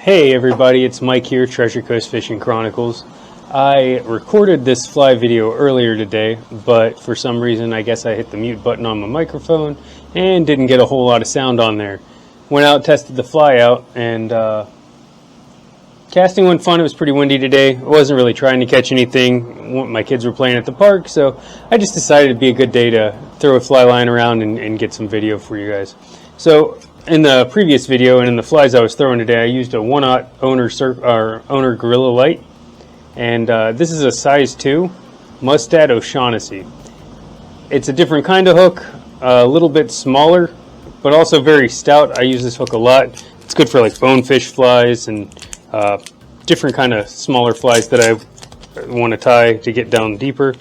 Hey everybody, it's Mike here, Treasure Coast Fishing Chronicles. I recorded this fly video earlier today, but for some reason I guess I hit the mute button on my microphone and didn't get a whole lot of sound on there. Went out, tested the fly out, and casting went fun. It was pretty windy today. I wasn't really trying to catch anything. My kids were playing at the park, so I just decided it'd be a good day to throw a fly line around and get some video for you guys. So in the previous video and in the flies I was throwing today, I used a 1/0 owner Gorilla Light, and this is a size 2 Mustad O'Shaughnessy. It's a different kind of hook, a little bit smaller, but also very stout. I use this hook a lot. It's good for like bonefish flies and different kind of smaller flies that I want to tie to get down deeper.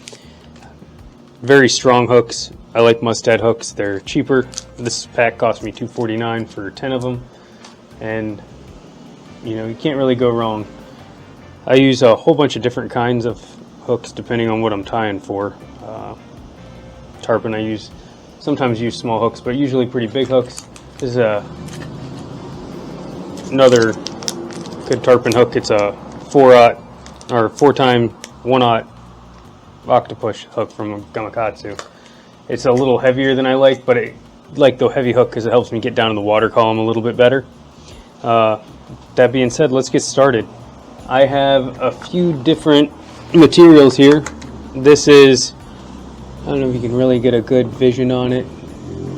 Very strong hooks. I like Mustad hooks. They're cheaper. This pack cost me $2.49 for 10 of them, and you know, you can't really go wrong. I use a whole bunch of different kinds of hooks depending on what I'm tying for. Tarpon I sometimes use small hooks, but usually pretty big hooks. This is another good tarpon hook. It's a 4/0 or 4x 1/0 octopus hook from Gamakatsu. It's a little heavier than I like, but I like the heavy hook because it helps me get down in the water column a little bit better. That being said, let's get started. I have a few different materials here. This is, I don't know if you can really get a good vision on it.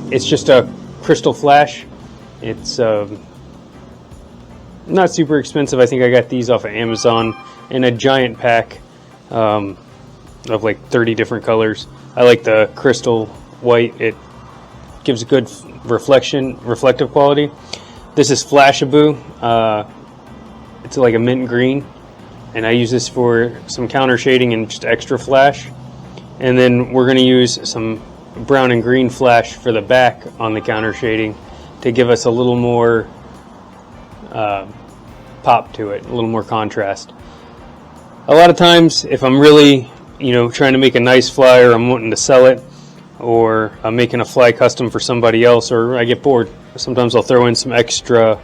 It's just a crystal flash. It's not super expensive. I think I got these off of Amazon in a giant pack of like 30 different colors. I like the crystal white. It gives good reflective quality. This is Flashaboo. It's like a mint green, and I use this for some counter shading and just extra flash. And then we're going to use some brown and green flash for the back on the counter shading to give us a little more pop to it, a little more contrast. A lot of times, if I'm really trying to make a nice fly, or I'm wanting to sell it, or I'm making a fly custom for somebody else, or I get bored, sometimes I'll throw in some extra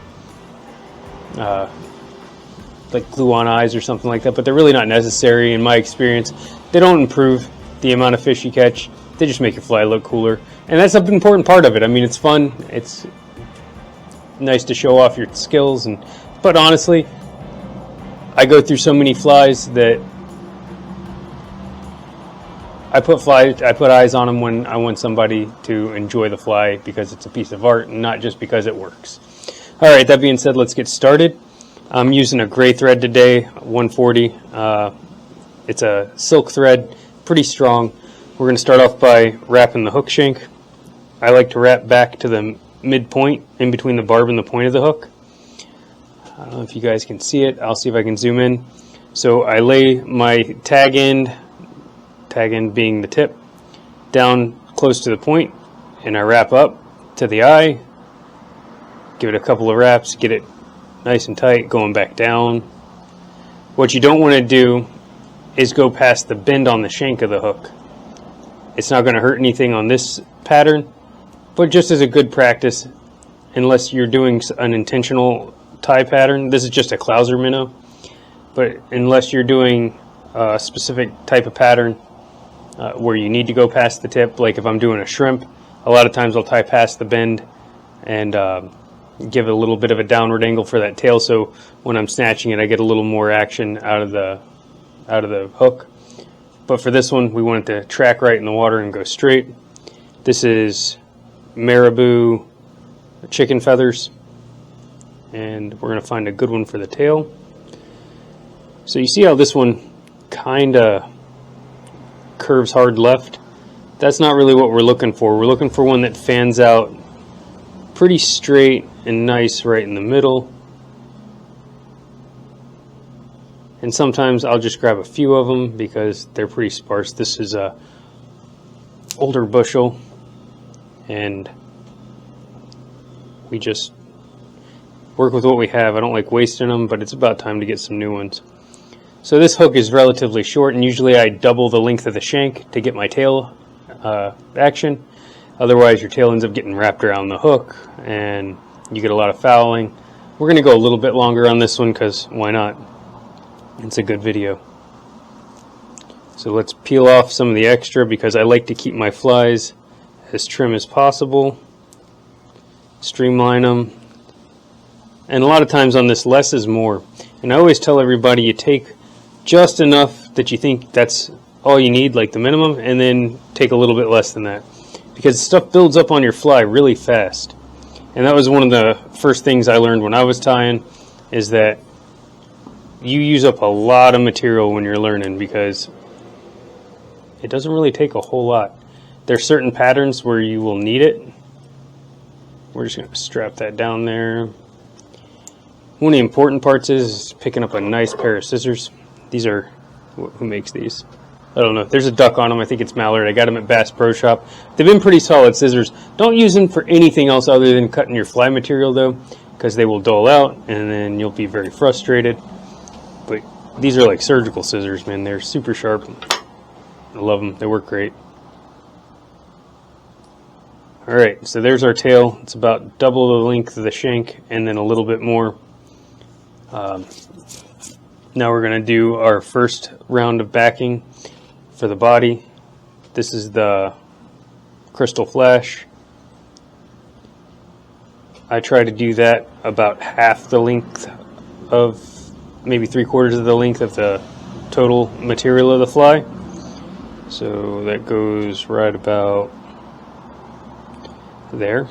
like glue on eyes or something like that, but they're really not necessary in my experience. They don't improve the amount of fish you catch. They just make your fly look cooler, and that's an important part of it. I mean, it's fun, it's nice to show off your skills, but honestly, I go through so many flies that I put eyes on them when I want somebody to enjoy the fly because it's a piece of art and not just because it works. All right, that being said, let's get started. I'm using a gray thread today, 140. It's a silk thread, pretty strong. We're going to start off by wrapping the hook shank. I like to wrap back to the midpoint in between the barb and the point of the hook. I don't know if you guys can see it. I'll see if I can zoom in. So I lay my tag end being the tip, down close to the point, and I wrap up to the eye, give it a couple of wraps, get it nice and tight, going back down. What you don't want to do is go past the bend on the shank of the hook. It's not going to hurt anything on this pattern, but just as a good practice, unless you're doing an intentional tie pattern, this is just a Clouser minnow, but unless you're doing a specific type of pattern where you need to go past the tip, like if I'm doing a shrimp, a lot of times I'll tie past the bend and give it a little bit of a downward angle for that tail, so when I'm snatching it I get a little more action out of the hook. But for this one, we want it to track right in the water and go straight. This is marabou chicken feathers, and we're going to find a good one for the tail. So you see how this one kind of curves hard left? That's not really what we're looking for. We're looking for one that fans out pretty straight and nice right in the middle. And sometimes I'll just grab a few of them because they're pretty sparse. This is a older bushel, and we just work with what we have. I don't like wasting them, but it's about time to get some new ones. So this hook is relatively short, and usually I double the length of the shank to get my tail action. Otherwise your tail ends up getting wrapped around the hook and you get a lot of fouling. We're going to go a little bit longer on this one because why not? It's a good video. So let's peel off some of the extra because I like to keep my flies as trim as possible. Streamline them. And a lot of times on this, less is more. And I always tell everybody you take just enough that you think that's all you need, like the minimum, and then take a little bit less than that. Because stuff builds up on your fly really fast. And that was one of the first things I learned when I was tying, is that you use up a lot of material when you're learning because it doesn't really take a whole lot. There's certain patterns where you will need it. We're just going to strap that down there. One of the important parts is picking up a nice pair of scissors. These are, who makes these? I don't know. There's a duck on them. I think it's Mallard. I got them at Bass Pro Shop. They've been pretty solid scissors. Don't use them for anything else other than cutting your fly material though, because they will dull out and then you'll be very frustrated. But these are like surgical scissors, man. They're super sharp. I love them. They work great. Alright, so there's our tail. It's about double the length of the shank and then a little bit more. Now we're going to do our first round of backing for the body. This is the Crystal Flash. I try to do that about half the length of, maybe 3/4 of the length of the total material of the fly. So that goes right about there.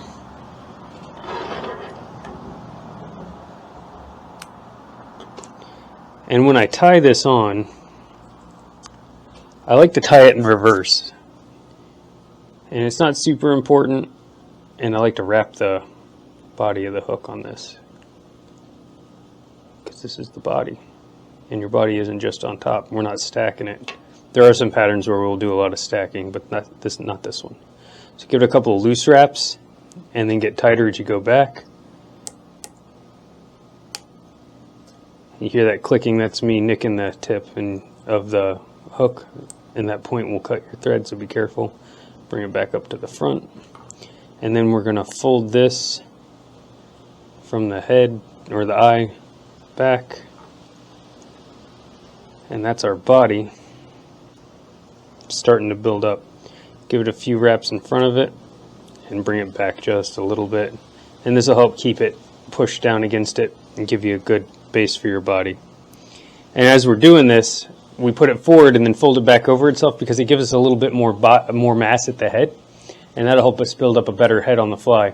And when I tie this on, I like to tie it in reverse. And it's not super important, and I like to wrap the body of the hook on this, because this is the body, and your body isn't just on top. We're not stacking it. There are some patterns where we'll do a lot of stacking, but not this one. So give it a couple of loose wraps, and then get tighter as you go back. You hear that clicking? That's me nicking the tip of the hook, and that point will cut your thread, so be careful. Bring it back up to the front, and then we're going to fold this from the head or the eye back, and that's our body. It's starting to build up. Give it a few wraps in front of it and bring it back just a little bit, and this will help keep it pushed down against it and give you a good base for your body. And as we're doing this, we put it forward and then fold it back over itself because it gives us a little bit more mass at the head, and that'll help us build up a better head on the fly.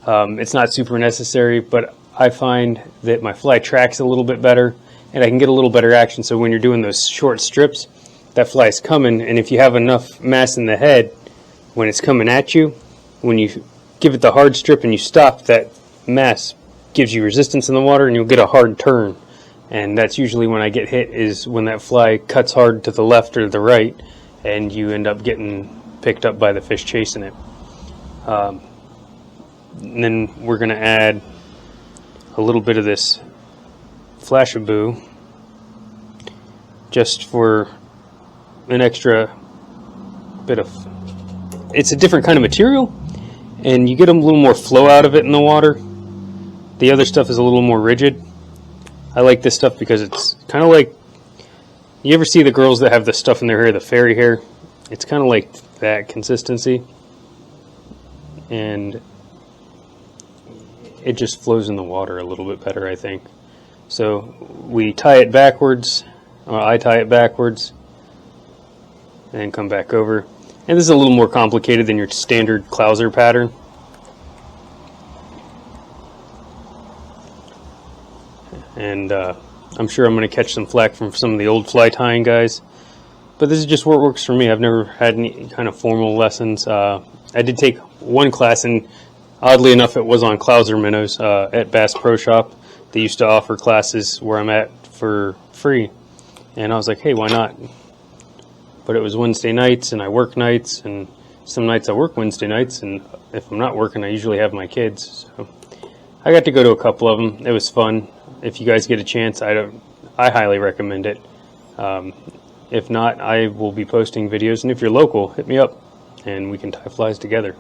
It's not super necessary, but I find that my fly tracks a little bit better and I can get a little better action. So when you're doing those short strips, that fly's coming, and if you have enough mass in the head when it's coming at you, when you give it the hard strip and you stop, that mass gives you resistance in the water and you'll get a hard turn. And that's usually when I get hit, is when that fly cuts hard to the left or the right, and you end up getting picked up by the fish chasing it. And then we're going to add a little bit of this Flashaboo just for an extra bit of, it's a different kind of material, and you get a little more flow out of it in the water. The other stuff is a little more rigid. I like this stuff because it's kind of like, you ever see the girls that have the stuff in their hair, the fairy hair? It's kind of like that consistency, and it just flows in the water a little bit better, I think. So we tie it backwards, or I tie it backwards, and come back over. And this is a little more complicated than your standard Clouser pattern. And I'm sure I'm going to catch some flack from some of the old fly tying guys, but this is just what works for me. I've never had any kind of formal lessons. I did take one class, and oddly enough it was on Clouser minnows at Bass Pro Shop. They used to offer classes where I'm at for free, and I was like, hey, why not? But it was Wednesday nights, and I work nights, and some nights I work Wednesday nights, and if I'm not working I usually have my kids. So I got to go to a couple of them. It was fun. If you guys get a chance, I highly recommend it. If not, I will be posting videos, and if you're local, hit me up and we can tie flies together.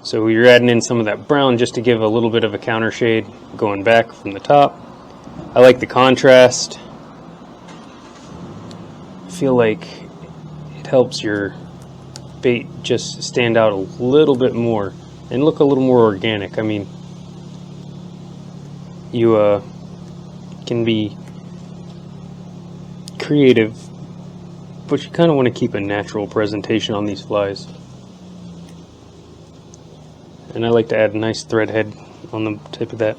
So you're adding in some of that brown just to give a little bit of a counter shade going back from the top. I like the contrast. I feel like it helps your bait just stand out a little bit more and look a little more organic. I mean, you can be creative, but you kind of want to keep a natural presentation on these flies. And I like to add a nice thread head on the tip of that.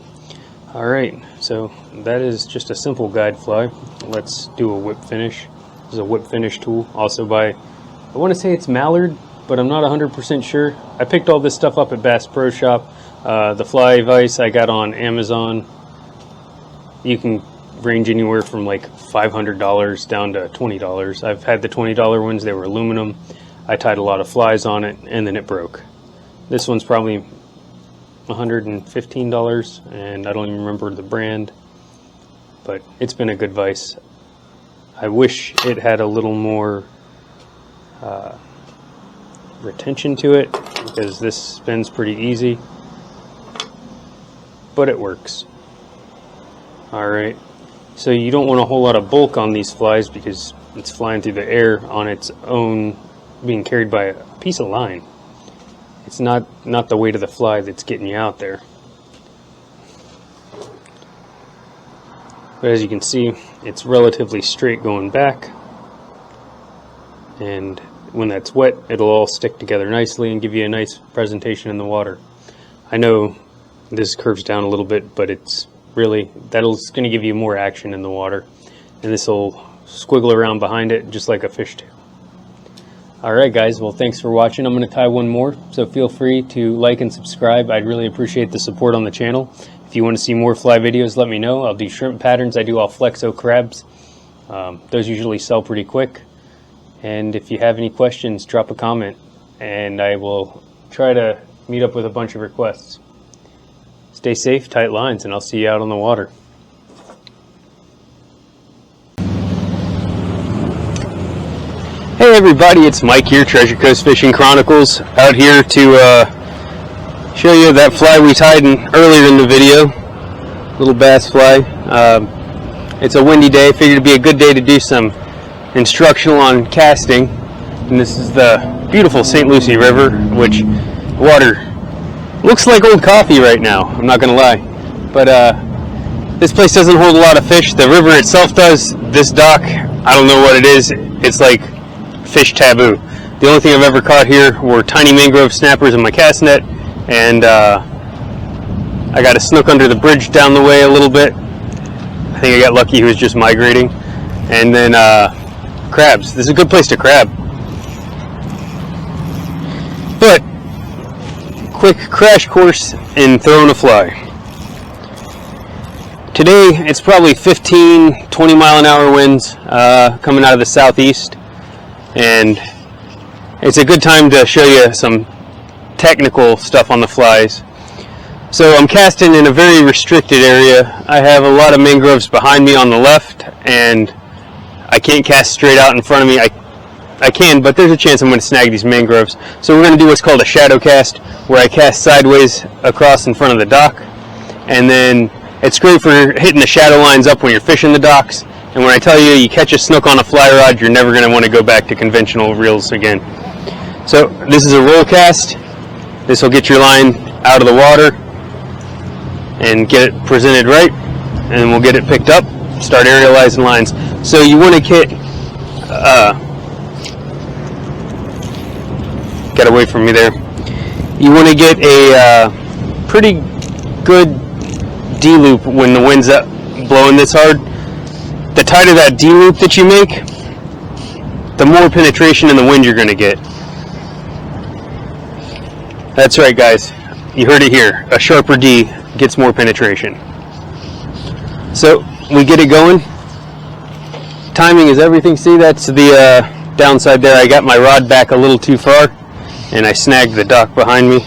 Alright, so that is just a simple guide fly. Let's do a whip finish. This is a whip finish tool, also by, I want to say it's Mallard, but I'm not 100% sure. I picked all this stuff up at Bass Pro Shop. The fly vise I got on Amazon. You can range anywhere from like $500 down to $20. I've had the $20 ones, they were aluminum. I tied a lot of flies on it and then it broke. This one's probably $115 and I don't even remember the brand, but it's been a good vise. I wish it had a little more retention to it, because this spins pretty easy, but it works. Alright, so you don't want a whole lot of bulk on these flies because it's flying through the air on its own, being carried by a piece of line. It's not the weight of the fly that's getting you out there. But as you can see, it's relatively straight going back, and when that's wet, it'll all stick together nicely and give you a nice presentation in the water. I know this curves down a little bit, but it's really, that's going to give you more action in the water, and this will squiggle around behind it just like a fishtail. Alright guys, well thanks for watching. I'm going to tie one more, so feel free to like and subscribe. I'd really appreciate the support on the channel. If you want to see more fly videos, let me know. I'll do shrimp patterns. I do all flexo crabs. Those usually sell pretty quick. And if you have any questions, drop a comment and I will try to meet up with a bunch of requests. Stay safe, tight lines, and I'll see you out on the water. Hey everybody, it's Mike here, Treasure Coast Fishing Chronicles, out here to show you that fly we tied earlier in the video, little bass fly. It's a windy day, figured it'd be a good day to do some instructional on casting, and this is the beautiful St. Lucie River, which water looks like old coffee right now, I'm not gonna lie, but this place doesn't hold a lot of fish. The river itself does. This dock, I don't know what it is, it's like fish taboo. The only thing I've ever caught here were tiny mangrove snappers in my cast net, and I got a snook under the bridge down the way a little bit. I think I got lucky, he was just migrating. And then crabs. This is a good place to crab. But quick crash course in throwing a fly. Today it's probably 15-20 mile an hour winds coming out of the southeast, and it's a good time to show you some technical stuff on the flies. So I'm casting in a very restricted area. I have a lot of mangroves behind me on the left, and I can't cast straight out in front of me. I can, but there's a chance I'm going to snag these mangroves. So we're going to do what's called a shadow cast, where I cast sideways across in front of the dock, and then it's great for hitting the shadow lines up when you're fishing the docks. And when I tell you, you catch a snook on a fly rod, you're never going to want to go back to conventional reels again. So this is a roll cast. This will get your line out of the water and get it presented right, and we'll get it picked up, start aerializing lines. So you want to get, get away from me there. You want to get a pretty good D-loop when the wind's up blowing this hard. The tighter that D-loop that you make, the more penetration in the wind you're going to get. That's right guys, you heard it here, a sharper D gets more penetration. So we get it going. Timing is everything. See, that's the downside there. I got my rod back a little too far and I snagged the dock behind me.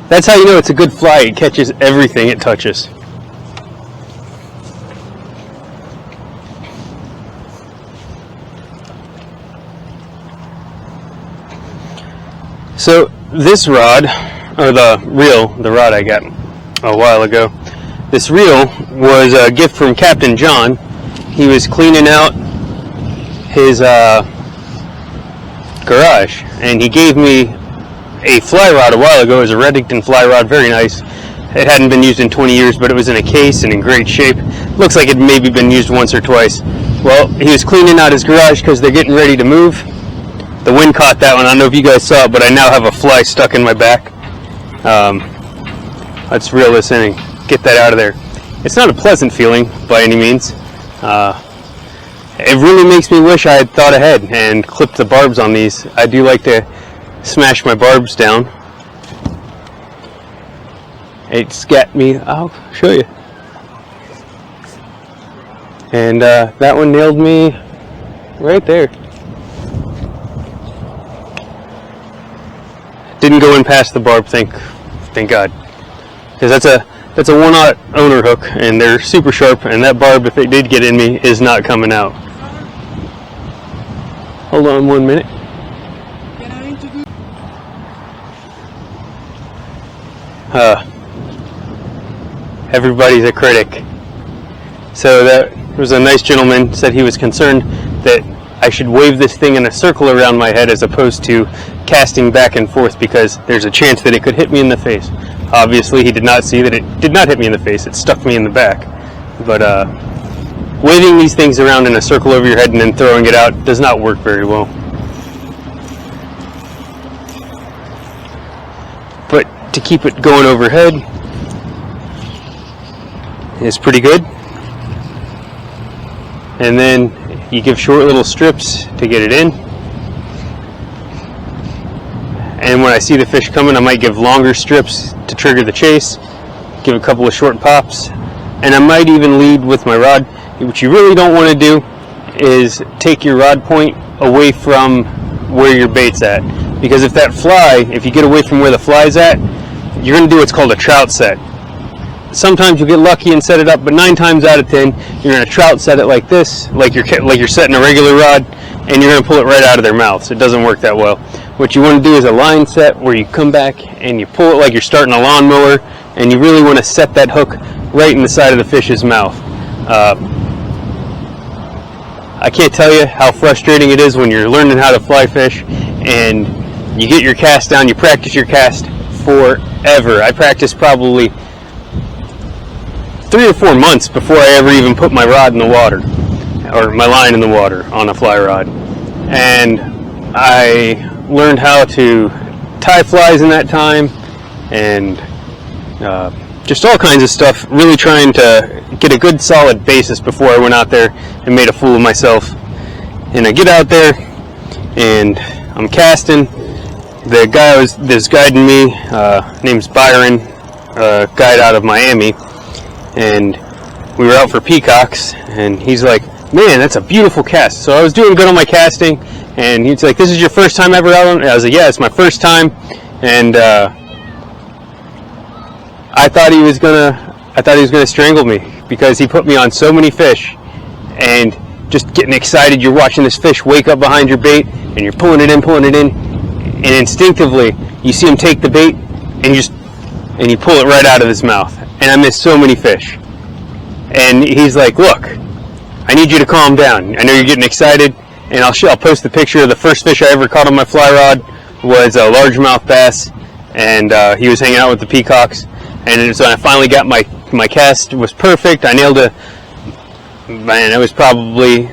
That's how you know it's a good fly. It catches everything it touches. So this rod, or the rod I got a while ago, this reel was a gift from Captain John. He was cleaning out his garage, and he gave me a fly rod a while ago. It was a Redington fly rod, very nice. It hadn't been used in 20 years, but it was in a case and in great shape. Looks like it maybe been used once or twice. Well, he was cleaning out his garage because they're getting ready to move. The wind caught that one. I don't know if you guys saw it, but I now have a fly stuck in my back. Let's reel this in and get that out of there. It's not a pleasant feeling by any means. It really makes me wish I had thought ahead and clipped the barbs on these. I do like to smash my barbs down. It's got me, I'll show you. And that one nailed me right there. Didn't go in past the barb, thank God. Because that's a 1/0 owner hook, and they're super sharp, and that barb, if it did get in me, is not coming out. Hold on 1 minute. Everybody's a critic. So that was a nice gentleman, said he was concerned that I should wave this thing in a circle around my head as opposed to casting back and forth, because there's a chance that it could hit me in the face. Obviously, he did not see that it did not hit me in the face. It stuck me in the back. But waving these things around in a circle over your head and then throwing it out does not work very well. But to keep it going overhead is pretty good. And then you give short little strips to get it in. And when I see the fish coming, I might give longer strips to trigger the chase, give a couple of short pops, and I might even lead with my rod. What you really don't want to do is take your rod point away from where your bait's at, because if you get away from where the fly's at, you're going to do what's called a trout set. Sometimes you'll get lucky and set it up, but 9 times out of 10, you're going to trout set it like this, like you're setting a regular rod, and you're going to pull it right out of their mouths. It doesn't work that well. What you want to do is a line set where you come back and you pull it like you're starting a lawnmower, and you really want to set that hook right in the side of the fish's mouth. I can't tell you how frustrating it is when you're learning how to fly fish and you get your cast down, you practice your cast forever. I practiced probably 3 or 4 months before I ever even put my rod in the water, or my line in the water on a fly rod. And I learned how to tie flies in that time, and just all kinds of stuff, really trying to get a good solid basis before I went out there and made a fool of myself. And I get out there and I'm casting. The guy that's guiding me, name's Byron, a guide out of Miami, and we were out for peacocks, and he's like, man, that's a beautiful cast. So I was doing good on my casting, and he's like, this is your first time ever out on it? I was like, yeah, it's my first time. And I thought he was gonna strangle me, because he put me on so many fish, and just getting excited, you're watching this fish wake up behind your bait, and you're pulling it in, and instinctively you see him take the bait, and you pull it right out of his mouth. And I missed so many fish. And he's like, look, I need you to calm down. I know you're getting excited, and I'll post the picture of the first fish I ever caught on my fly rod. Was a largemouth bass, and he was hanging out with the peacocks. And so I finally got my cast. It was perfect. I nailed it was probably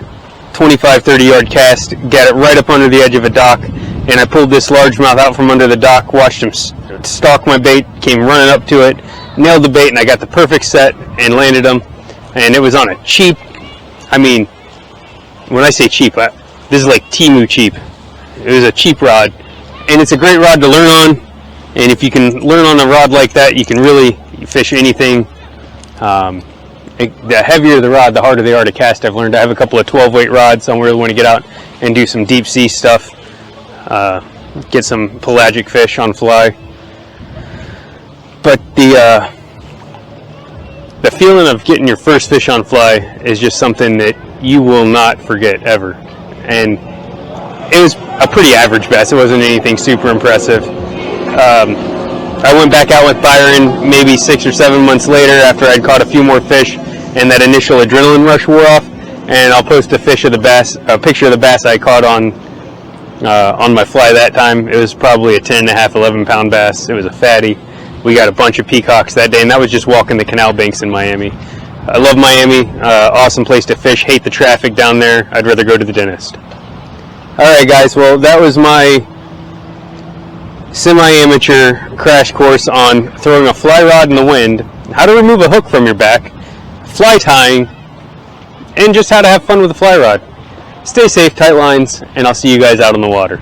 25-30 yard cast. Got it right up under the edge of a dock, and I pulled this largemouth out from under the dock, watched him stalk my bait, came running up to it, nailed the bait, and I got the perfect set and landed him. And it was on a cheap, I mean, when I say cheap, this is like Temu cheap. It was a cheap rod, and it's a great rod to learn on. And if you can learn on a rod like that, you can really fish anything. The heavier the rod, the harder they are to cast. I've learned. I have a couple of 12-weight rods, so I really want to get out and do some deep sea stuff. Get some pelagic fish on fly. But the feeling of getting your first fish on fly is just something that you will not forget ever. And it was a pretty average bass. It wasn't anything super impressive. I went back out with Byron maybe 6 or 7 months later after I'd caught a few more fish and that initial adrenaline rush wore off. And I'll post a picture of the bass I caught on my fly that time. It was probably a 10.5, 11 pound bass. It was a fatty. We got a bunch of peacocks that day, and that was just walking the canal banks in Miami. I love Miami. Awesome place to fish. Hate the traffic down there. I'd rather go to the dentist. Alright guys, well that was my semi-amateur crash course on throwing a fly rod in the wind, how to remove a hook from your back, fly tying, and just how to have fun with a fly rod. Stay safe, tight lines, and I'll see you guys out on the water.